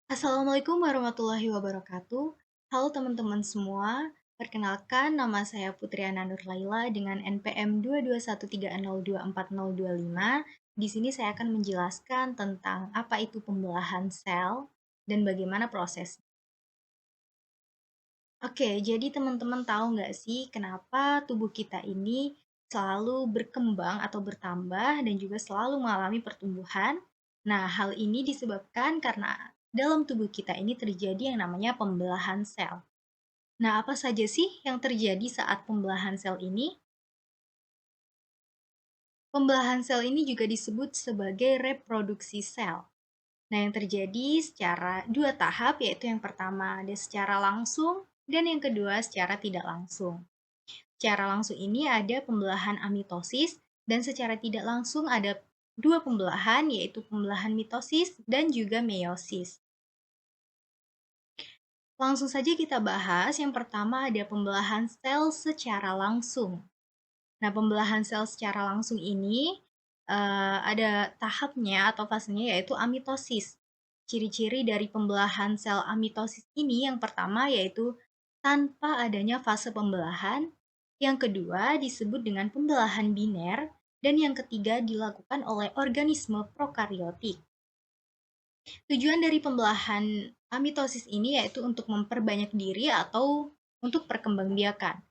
Assalamualaikum warahmatullahi wabarakatuh. Halo teman-teman semua, perkenalkan nama saya Putriana Nurlaila dengan NPM 22130240025. Di sini saya akan menjelaskan tentang apa itu pembelahan sel dan bagaimana prosesnya. Oke, jadi teman-teman tahu nggak sih kenapa tubuh kita ini selalu berkembang atau bertambah dan juga selalu mengalami pertumbuhan? Nah, hal ini disebabkan karena dalam tubuh kita ini terjadi yang namanya pembelahan sel. Nah, apa saja sih yang terjadi saat pembelahan sel ini? Pembelahan sel ini juga disebut sebagai reproduksi sel. Nah, yang terjadi secara dua tahap, yaitu yang pertama ada secara langsung dan yang kedua secara tidak langsung. Secara langsung ini ada pembelahan amitosis dan secara tidak langsung ada dua pembelahan, yaitu pembelahan mitosis dan juga meiosis. Langsung saja kita bahas, yang pertama ada pembelahan sel secara langsung. Nah, pembelahan sel secara langsung ini ada tahapnya atau fasenya, yaitu amitosis. Ciri-ciri dari pembelahan sel amitosis ini yang pertama yaitu tanpa adanya fase pembelahan, yang kedua disebut dengan pembelahan biner, dan yang ketiga dilakukan oleh organisme prokariotik. Tujuan dari pembelahan amitosis ini yaitu untuk memperbanyak diri atau untuk perkembangbiakan.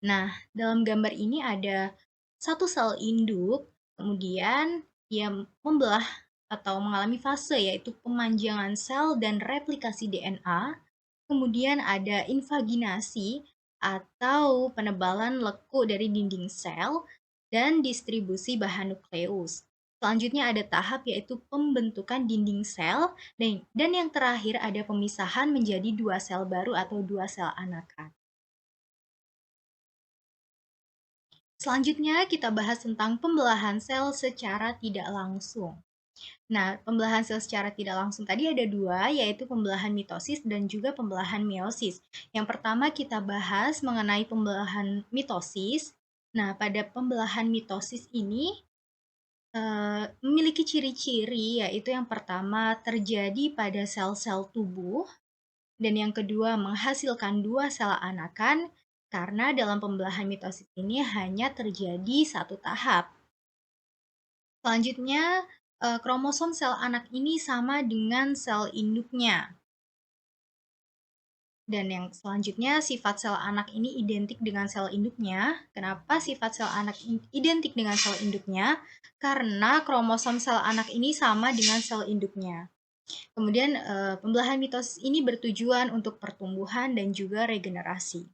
Nah, dalam gambar ini ada satu sel induk, kemudian ia membelah atau mengalami fase yaitu pemanjangan sel dan replikasi DNA. Kemudian ada invaginasi atau penebalan leku dari dinding sel dan distribusi bahan nukleus. Selanjutnya ada tahap yaitu pembentukan dinding sel dan yang terakhir ada pemisahan menjadi dua sel baru atau dua sel anakan. Selanjutnya kita bahas tentang pembelahan sel secara tidak langsung. Nah, pembelahan sel secara tidak langsung tadi ada dua, yaitu pembelahan mitosis dan juga pembelahan meiosis. Yang pertama kita bahas mengenai pembelahan mitosis. Nah, pada pembelahan mitosis ini memiliki ciri-ciri, yaitu yang pertama terjadi pada sel-sel tubuh, dan yang kedua menghasilkan dua sel anakan, karena dalam pembelahan mitosis ini hanya terjadi satu tahap. Selanjutnya, kromosom sel anak ini sama dengan sel induknya. Dan yang selanjutnya, sifat sel anak ini identik dengan sel induknya. Kenapa sifat sel anak identik dengan sel induknya? Karena kromosom sel anak ini sama dengan sel induknya. Kemudian, pembelahan mitosis ini bertujuan untuk pertumbuhan dan juga regenerasi.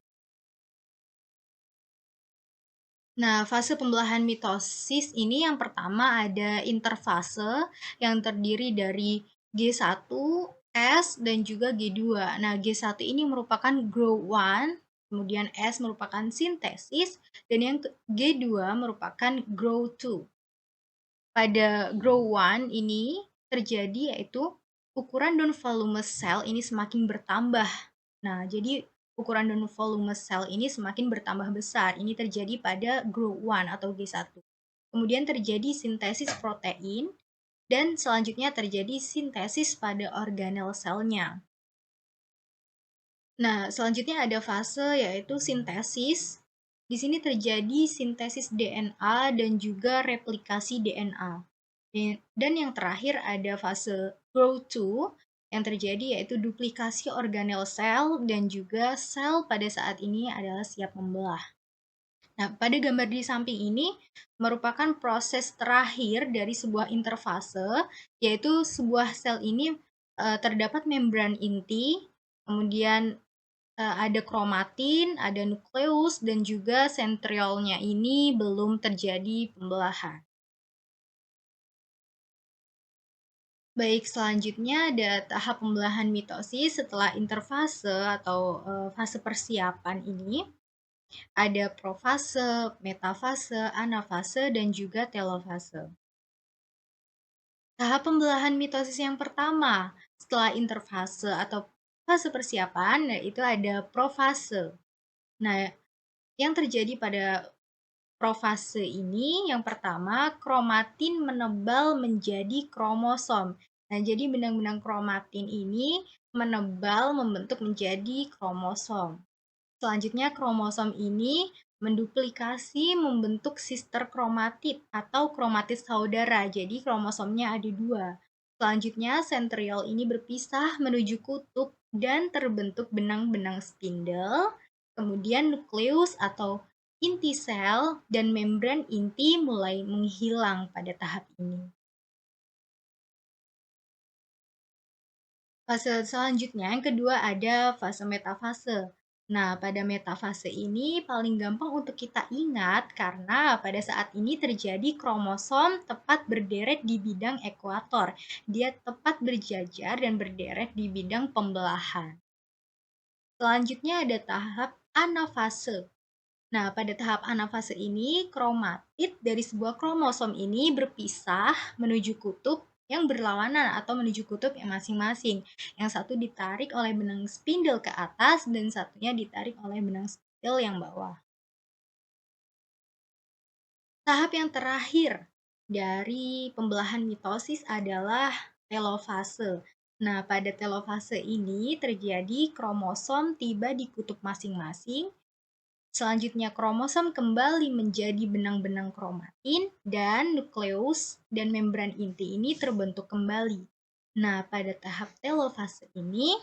Nah, fase pembelahan mitosis ini yang pertama ada interfase yang terdiri dari G1, S, dan juga G2. Nah, G1 ini merupakan grow 1, kemudian S merupakan sintesis, dan yang G2 merupakan grow 2. Pada grow 1 ini terjadi yaitu ukuran dan volume sel ini semakin bertambah. Nah, jadi ukuran dan volume sel ini semakin bertambah besar. Ini terjadi pada grow 1 atau G1. Kemudian terjadi sintesis protein dan selanjutnya terjadi sintesis pada organel selnya. Nah, selanjutnya ada fase yaitu sintesis. Di sini terjadi sintesis DNA dan juga replikasi DNA. Dan yang terakhir ada fase grow 2 yang terjadi yaitu duplikasi organel sel dan juga sel pada saat ini adalah siap membelah. Nah, pada gambar di samping ini merupakan proses terakhir dari sebuah interfase, yaitu sebuah sel ini terdapat membran inti, kemudian ada kromatin, ada nukleus, dan juga sentriolnya ini belum terjadi pembelahan. Baik, selanjutnya ada tahap pembelahan mitosis setelah interfase atau fase persiapan ini. Ada profase, metafase, anafase, dan juga telofase. Tahap pembelahan mitosis yang pertama setelah interfase atau fase persiapan yaitu ada profase. Nah, yang terjadi pada profase ini yang pertama kromatin menebal menjadi kromosom. Nah, jadi benang-benang kromatin ini menebal membentuk menjadi kromosom. Selanjutnya kromosom ini menduplikasi membentuk sister kromatid atau kromatid saudara. Jadi kromosomnya ada dua. Selanjutnya sentriol ini berpisah menuju kutub dan terbentuk benang-benang spindle. Kemudian nukleus atau inti sel dan membran inti mulai menghilang pada tahap ini. Fase selanjutnya yang kedua ada fase metafase. Nah, pada metafase ini paling gampang untuk kita ingat karena pada saat ini terjadi kromosom tepat berderet di bidang ekuator. Dia tepat berjajar dan berderet di bidang pembelahan. Selanjutnya ada tahap anafase. Nah, pada tahap anafase ini, kromatid dari sebuah kromosom ini berpisah menuju kutub yang berlawanan atau menuju kutub yang masing-masing. Yang satu ditarik oleh benang spindle ke atas dan satunya ditarik oleh benang spindle yang bawah. Tahap yang terakhir dari pembelahan mitosis adalah telofase. Nah, pada telofase ini terjadi kromosom tiba di kutub masing-masing. Selanjutnya kromosom kembali menjadi benang-benang kromatin dan nukleus dan membran inti ini terbentuk kembali. Nah, pada tahap telofase ini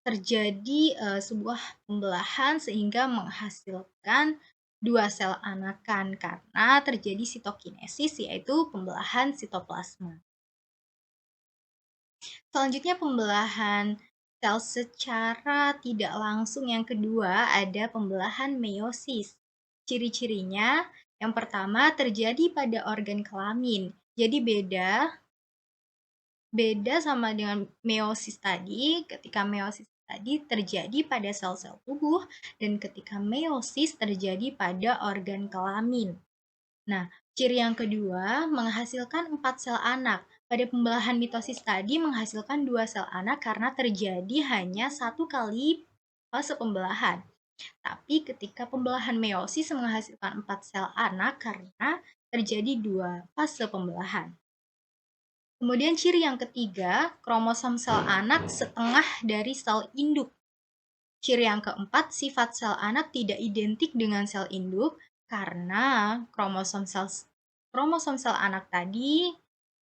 terjadi sebuah pembelahan sehingga menghasilkan dua sel anakan karena terjadi sitokinesis yaitu pembelahan sitoplasma. Selanjutnya pembelahan sel secara tidak langsung yang kedua ada pembelahan meiosis. Ciri-cirinya yang pertama terjadi pada organ kelamin. Jadi beda sama dengan meiosis tadi. Ketika meiosis tadi terjadi pada sel-sel tubuh dan ketika meiosis terjadi pada organ kelamin. Nah, ciri yang kedua menghasilkan 4 sel anak. Pada pembelahan mitosis tadi menghasilkan 2 sel anak karena terjadi hanya satu kali fase pembelahan. Tapi ketika pembelahan meiosis menghasilkan 4 sel anak karena terjadi 2 fase pembelahan. Kemudian ciri yang ketiga, kromosom sel anak setengah dari sel induk. Ciri yang keempat, sifat sel anak tidak identik dengan sel induk karena kromosom sel anak tadi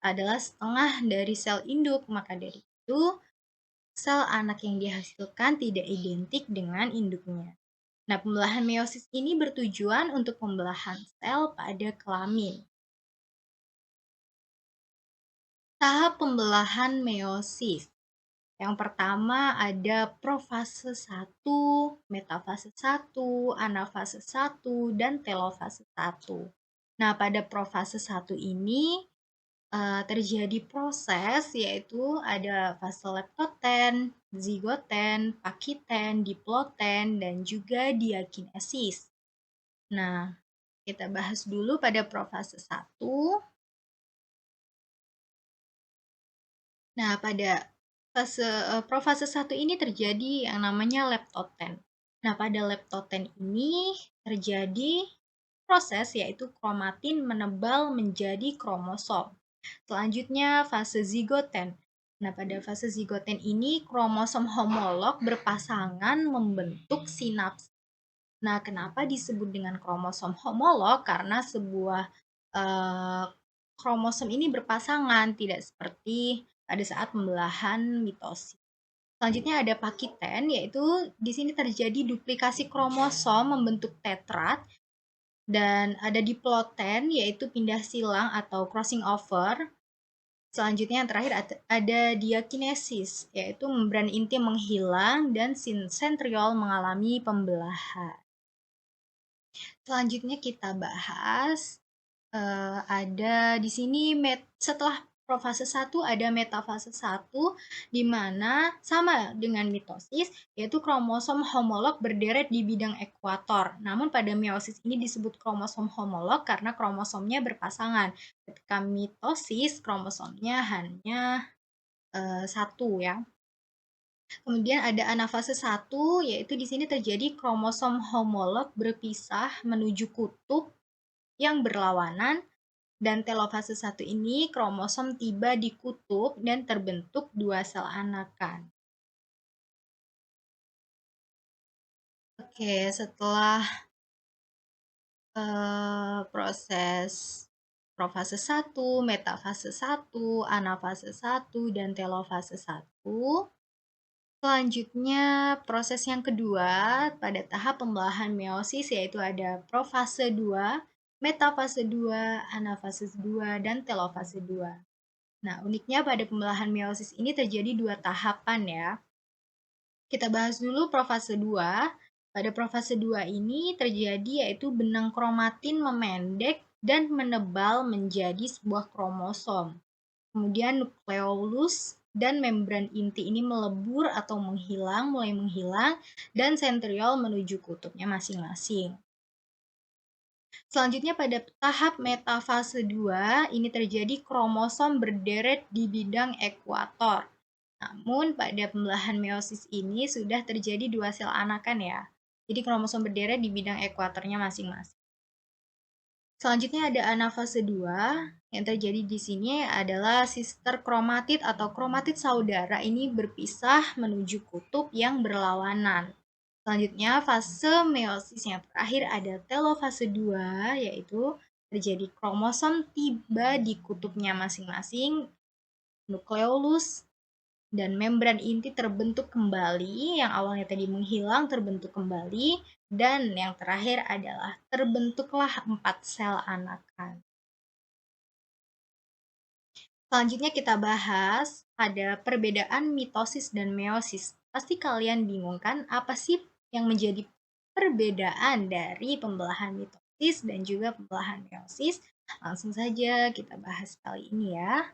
adalah setengah dari sel induk. Maka dari itu, sel anak yang dihasilkan tidak identik dengan induknya. Nah, pembelahan meiosis ini bertujuan untuk pembelahan sel pada kelamin. Tahap pembelahan meiosis. Yang pertama ada profase 1, metafase 1, anafase 1, dan telofase 1. Nah, pada profase 1 ini terjadi proses yaitu ada fase leptoten, zigoten, pakiten, diploten, dan juga diakinesis. Nah, kita bahas dulu pada profase 1. Nah, pada profase 1 ini terjadi yang namanya leptoten. Nah, pada leptoten ini terjadi proses yaitu kromatin menebal menjadi kromosom. Selanjutnya fase zigoten. Nah, pada fase zigoten ini kromosom homolog berpasangan membentuk sinaps. Nah, kenapa disebut dengan kromosom homolog? Karena sebuah kromosom ini berpasangan, tidak seperti pada saat pembelahan mitosis. Selanjutnya ada pakiten, yaitu di sini terjadi duplikasi kromosom membentuk tetrad, dan ada diploten, yaitu pindah silang atau crossing over. Selanjutnya yang terakhir ada diakinesis, yaitu membran inti menghilang dan sentriol mengalami pembelahan. Selanjutnya kita bahas ada di sini setelah profase 1 ada metafase 1 di mana sama dengan mitosis yaitu kromosom homolog berderet di bidang ekuator. Namun pada meiosis ini disebut kromosom homolog karena kromosomnya berpasangan. Ketika mitosis kromosomnya hanya satu ya. Kemudian ada anafase 1 yaitu di sini terjadi kromosom homolog berpisah menuju kutub yang berlawanan dan telofase 1 ini kromosom tiba di kutub dan terbentuk 2 sel anakan. Oke, setelah proses profase 1, metafase 1, anafase 1, dan telofase 1. Selanjutnya, proses yang kedua pada tahap pembelahan meiosis yaitu ada profase 2, metafase 2, anafase 2, dan telofase 2. Nah, uniknya pada pembelahan meiosis ini terjadi 2 tahapan ya. Kita bahas dulu profase 2. Pada profase 2 ini terjadi yaitu benang kromatin memendek dan menebal menjadi sebuah kromosom. Kemudian nukleolus dan membran inti ini melebur atau menghilang, mulai menghilang, dan sentriol menuju kutubnya masing-masing. Selanjutnya pada tahap metafase 2, ini terjadi kromosom berderet di bidang ekuator. Namun pada pembelahan meiosis ini sudah terjadi 2 sel anakan ya. Jadi kromosom berderet di bidang ekuatornya masing-masing. Selanjutnya ada anafase 2. Yang terjadi di sini adalah sister kromatid atau kromatid saudara ini berpisah menuju kutub yang berlawanan. Selanjutnya fase meiosis yang terakhir ada telofase 2, yaitu terjadi kromosom tiba di kutubnya masing-masing, nukleolus dan membran inti terbentuk kembali, yang awalnya tadi menghilang terbentuk kembali, dan yang terakhir adalah terbentuklah 4 sel anakan. Selanjutnya kita bahas ada perbedaan mitosis dan meiosis. Pasti kalian bingung kan, apa sih yang menjadi perbedaan dari pembelahan mitosis dan juga pembelahan meiosis? Langsung saja kita bahas kali ini ya.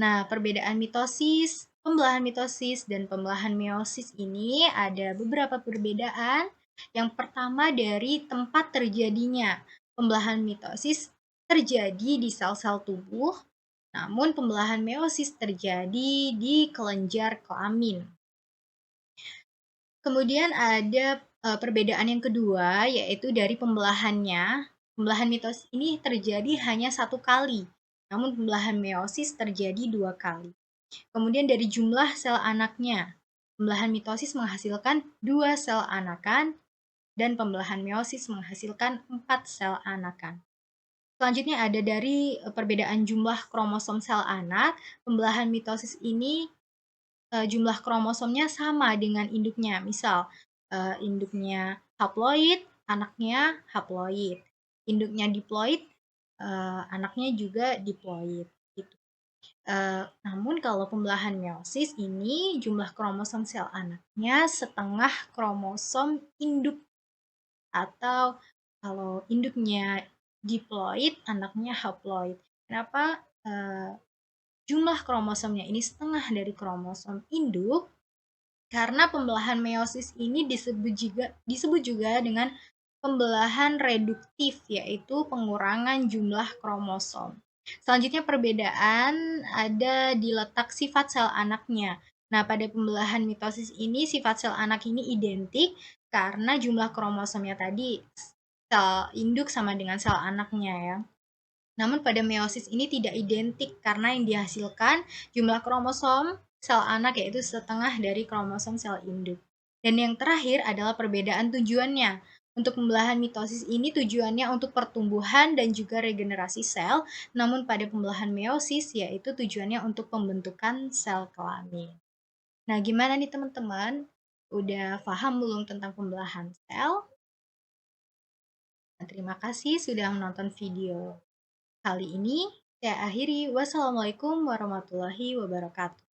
Nah, perbedaan mitosis, pembelahan mitosis, dan pembelahan meiosis ini ada beberapa perbedaan. Yang pertama dari tempat terjadinya. Pembelahan mitosis terjadi di sel-sel tubuh, namun pembelahan meiosis terjadi di kelenjar kelamin. Kemudian ada perbedaan yang kedua, yaitu dari pembelahannya. Pembelahan mitosis ini terjadi hanya 1 kali, namun pembelahan meiosis terjadi 2 kali. Kemudian dari jumlah sel anaknya, pembelahan mitosis menghasilkan 2 sel anakan, dan pembelahan meiosis menghasilkan 4 sel anakan. Selanjutnya ada dari perbedaan jumlah kromosom sel anak, pembelahan mitosis ini jumlah kromosomnya sama dengan induknya. Misal, induknya haploid, anaknya haploid. Induknya diploid, anaknya juga diploid. Gitu. Namun kalau pembelahan meiosis ini jumlah kromosom sel anaknya setengah kromosom induk, atau kalau induknya diploid, anaknya haploid. Kenapa jumlah kromosomnya ini setengah dari kromosom induk? Karena pembelahan meiosis ini disebut juga dengan pembelahan reduktif, yaitu pengurangan jumlah kromosom. Selanjutnya perbedaan ada di letak sifat sel anaknya. Nah, pada pembelahan mitosis ini sifat sel anak ini identik karena jumlah kromosomnya tadi sel induk sama dengan sel anaknya ya. Namun pada meiosis ini tidak identik karena yang dihasilkan jumlah kromosom sel anak yaitu setengah dari kromosom sel induk. Dan yang terakhir adalah perbedaan tujuannya. Untuk pembelahan mitosis ini tujuannya untuk pertumbuhan dan juga regenerasi sel, namun pada pembelahan meiosis yaitu tujuannya untuk pembentukan sel kelamin. Nah, gimana nih teman-teman? Udah paham belum tentang pembelahan sel? Nah, terima kasih sudah menonton video kali ini. Saya akhiri. Wassalamualaikum warahmatullahi wabarakatuh.